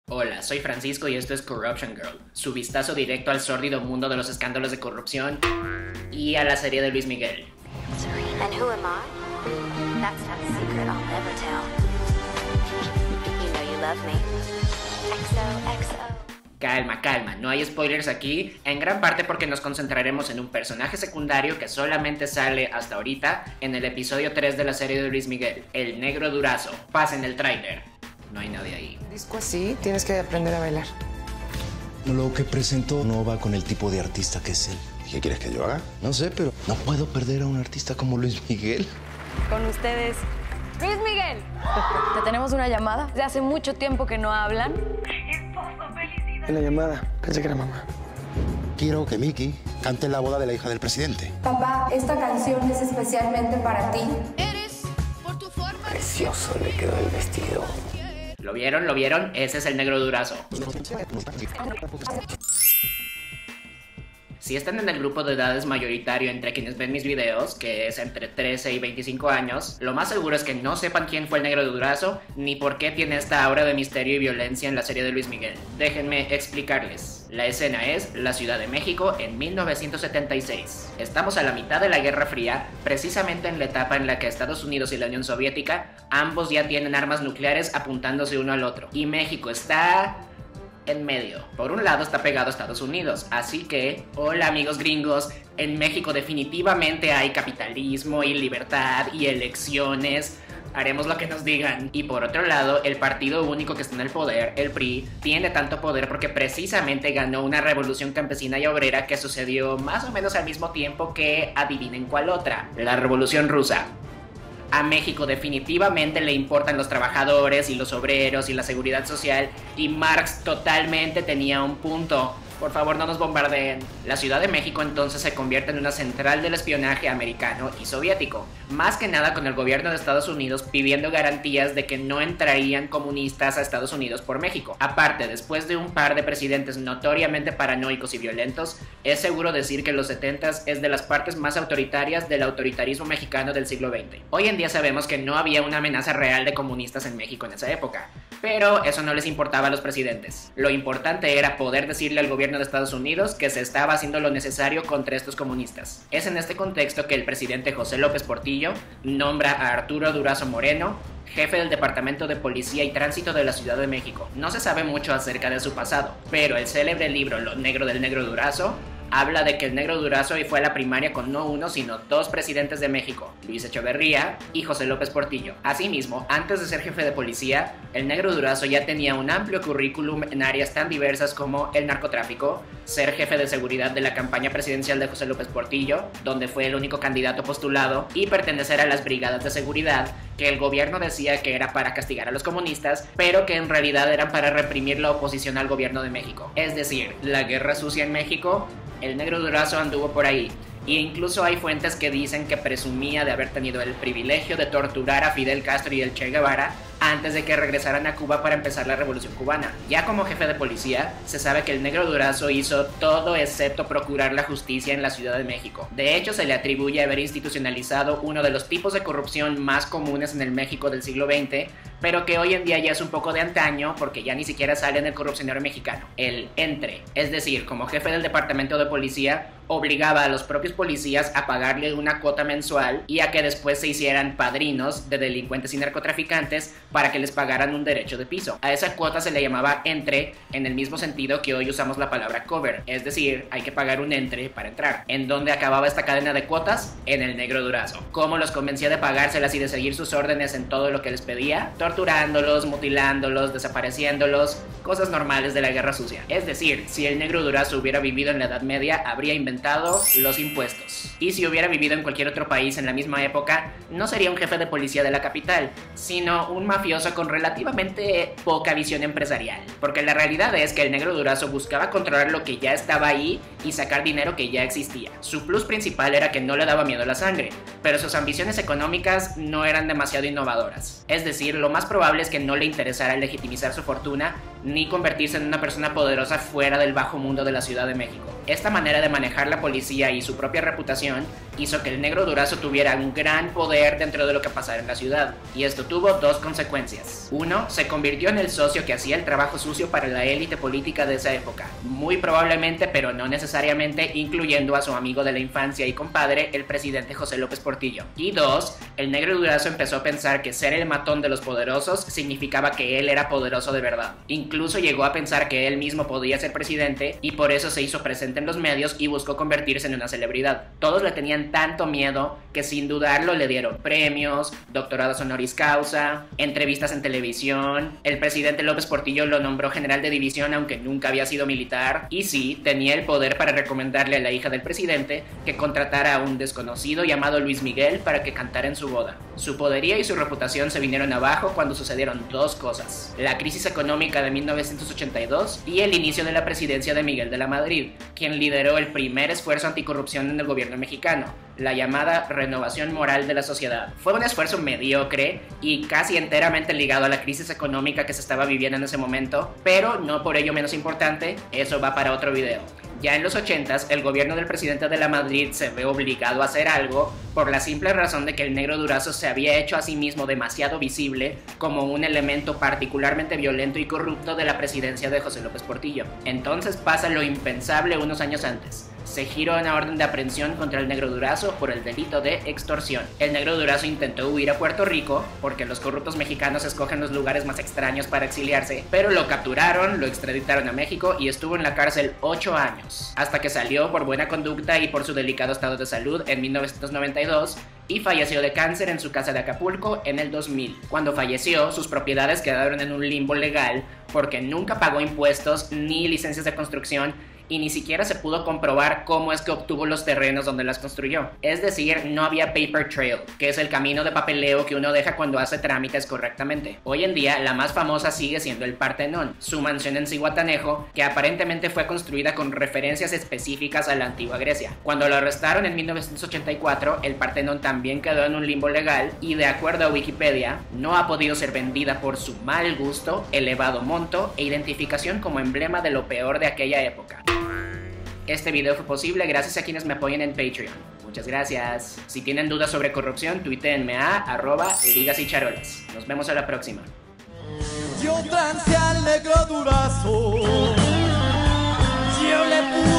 Hola, soy Francisco y esto es Corruption Girl, su vistazo directo al sórdido mundo de los escándalos de corrupción y a la serie de Luis Miguel. And who am I? That's not a secret I'll never tell. You know you love me. XOXO. Calma, no hay spoilers aquí, en gran parte porque nos concentraremos en un personaje secundario que solamente sale hasta ahorita en el episodio 3 de la serie de Luis Miguel, el Negro Durazo. Pasen el tráiler. No hay nadie ahí. Un disco así, tienes que aprender a bailar. Lo que presentó no va con el tipo de artista que es él. ¿Qué quieres que yo haga? No sé, pero no puedo perder a un artista como Luis Miguel. Con ustedes, Luis Miguel. Te tenemos una llamada. De hace mucho tiempo que no hablan. En la llamada, pensé que era mamá. Quiero que Mickey cante en la boda de la hija del presidente. Papá, esta canción es especialmente para ti. Precioso le quedó el vestido. ¿Lo vieron? ¿Lo vieron? Ese es el Negro Durazo. Si están en el grupo de edades mayoritario entre quienes ven mis videos, que es entre 13 y 25 años, lo más seguro es que no sepan quién fue el Negro Durazo, ni por qué tiene esta aura de misterio y violencia en la serie de Luis Miguel. Déjenme explicarles. La escena es la Ciudad de México en 1976. Estamos a la mitad de la Guerra Fría, precisamente en la etapa en la que Estados Unidos y la Unión Soviética, ambos ya tienen armas nucleares apuntándose uno al otro. Y México está en medio. Por un lado está pegado a Estados Unidos, así que, hola amigos gringos, en México definitivamente hay capitalismo y libertad y elecciones, haremos lo que nos digan. Y por otro lado, el partido único que está en el poder, el PRI, tiene tanto poder porque precisamente ganó una revolución campesina y obrera que sucedió más o menos al mismo tiempo que, adivinen cuál otra, la Revolución Rusa. A México definitivamente le importan los trabajadores y los obreros y la seguridad social, y Marx totalmente tenía un punto. Por favor, no nos bombardeen. La Ciudad de México entonces se convierte en una central del espionaje americano y soviético, más que nada con el gobierno de Estados Unidos pidiendo garantías de que no entrarían comunistas a Estados Unidos por México. Aparte, después de un par de presidentes notoriamente paranoicos y violentos, es seguro decir que los 70s es de las partes más autoritarias del autoritarismo mexicano del siglo XX. Hoy en día sabemos que no había una amenaza real de comunistas en México en esa época, pero eso no les importaba a los presidentes. Lo importante era poder decirle al gobierno de Estados Unidos que se estaba haciendo lo necesario contra estos comunistas. Es en este contexto que el presidente José López Portillo nombra a Arturo Durazo Moreno jefe del Departamento de Policía y Tránsito de la Ciudad de México. No se sabe mucho acerca de su pasado, pero el célebre libro Lo Negro del Negro Durazo habla de que el Negro Durazo fue a la primaria con no uno sino dos presidentes de México, Luis Echeverría y José López Portillo. Asimismo, antes de ser jefe de policía, el Negro Durazo ya tenía un amplio currículum en áreas tan diversas como el narcotráfico, ser jefe de seguridad de la campaña presidencial de José López Portillo, donde fue el único candidato postulado, y pertenecer a las brigadas de seguridad, que el gobierno decía que era para castigar a los comunistas, pero que en realidad eran para reprimir la oposición al gobierno de México. Es decir, la guerra sucia en México, el Negro Durazo anduvo por ahí, e incluso hay fuentes que dicen que presumía de haber tenido el privilegio de torturar a Fidel Castro y el Che Guevara antes de que regresaran a Cuba para empezar la Revolución Cubana. Ya como jefe de policía, se sabe que el Negro Durazo hizo todo excepto procurar la justicia en la Ciudad de México. De hecho, se le atribuye haber institucionalizado uno de los tipos de corrupción más comunes en el México del siglo XX, pero que hoy en día ya es un poco de antaño porque ya ni siquiera sale en el corrupcionario mexicano. El entre, es decir, como jefe del departamento de policía, obligaba a los propios policías a pagarle una cuota mensual y a que después se hicieran padrinos de delincuentes y narcotraficantes para que les pagaran un derecho de piso. A esa cuota se le llamaba entre, en el mismo sentido que hoy usamos la palabra cover, es decir, hay que pagar un entre para entrar. ¿En dónde acababa esta cadena de cuotas? En el Negro Durazo. ¿Cómo los convencía de pagárselas y de seguir sus órdenes en todo lo que les pedía? Torturándolos, mutilándolos, desapareciéndolos, cosas normales de la guerra sucia. Es decir, si el Negro Durazo hubiera vivido en la Edad Media, habría inventado los impuestos. Y si hubiera vivido en cualquier otro país en la misma época, no sería un jefe de policía de la capital, sino un mafioso con relativamente poca visión empresarial. Porque la realidad es que el Negro Durazo buscaba controlar lo que ya estaba ahí y sacar dinero que ya existía. Su plus principal era que no le daba miedo la sangre, pero sus ambiciones económicas no eran demasiado innovadoras. Es decir, lo más probable es que no le interesara legitimizar su fortuna ni convertirse en una persona poderosa fuera del bajo mundo de la Ciudad de México. Esta manera de manejar la policía y su propia reputación hizo que el Negro Durazo tuviera un gran poder dentro de lo que pasara en la ciudad, y esto tuvo dos consecuencias. Uno, se convirtió en el socio que hacía el trabajo sucio para la élite política de esa época, muy probablemente, pero no necesariamente, incluyendo a su amigo de la infancia y compadre, el presidente José López Portillo. Y dos, el Negro Durazo empezó a pensar que ser el matón de los poderosos significaba que él era poderoso de verdad. Incluso llegó a pensar que él mismo podía ser presidente, y por eso se hizo presente en los medios y buscó convertirse en una celebridad. Todos le tenían tanto miedo que sin dudarlo le dieron premios, doctorados honoris causa, entrevistas en televisión. El presidente López Portillo lo nombró general de división aunque nunca había sido militar, y sí, tenía el poder para recomendarle a la hija del presidente que contratara a un desconocido llamado Luis Miguel para que cantara en su boda. Su poderío y su reputación se vinieron abajo cuando sucedieron dos cosas: la crisis económica de 1982 y el inicio de la presidencia de Miguel de la Madrid, quien lideró el primer esfuerzo anticorrupción en el gobierno mexicano, la llamada renovación moral de la sociedad. Fue un esfuerzo mediocre y casi enteramente ligado a la crisis económica que se estaba viviendo en ese momento, pero no por ello menos importante, eso va para otro video. Ya en los 80s, el gobierno del presidente de la Madrid se ve obligado a hacer algo por la simple razón de que el Negro Durazo se había hecho a sí mismo demasiado visible como un elemento particularmente violento y corrupto de la presidencia de José López Portillo. Entonces pasa lo impensable unos años antes. Se gira una orden de aprehensión contra el Negro Durazo por el delito de extorsión. El Negro Durazo intentó huir a Puerto Rico, porque los corruptos mexicanos escogen los lugares más extraños para exiliarse, pero lo capturaron, lo extraditaron a México y estuvo en la cárcel 8 años, hasta que salió por buena conducta y por su delicado estado de salud en 1992, y falleció de cáncer en su casa de Acapulco en el 2000. Cuando falleció, sus propiedades quedaron en un limbo legal porque nunca pagó impuestos ni licencias de construcción, y ni siquiera se pudo comprobar cómo es que obtuvo los terrenos donde las construyó. Es decir, no había paper trail, que es el camino de papeleo que uno deja cuando hace trámites correctamente. Hoy en día, la más famosa sigue siendo el Partenón, su mansión en Zihuatanejo, que aparentemente fue construida con referencias específicas a la antigua Grecia. Cuando lo arrestaron en 1984, el Partenón también quedó en un limbo legal y, de acuerdo a Wikipedia, no ha podido ser vendida por su mal gusto, elevado monto e identificación como emblema de lo peor de aquella época. Este video fue posible gracias a quienes me apoyan en Patreon. Muchas gracias. Si tienen dudas sobre corrupción, tuiteenme a @ligasycharolas. Nos vemos a la próxima. Yo trancé al Negro Durazo, yo le puse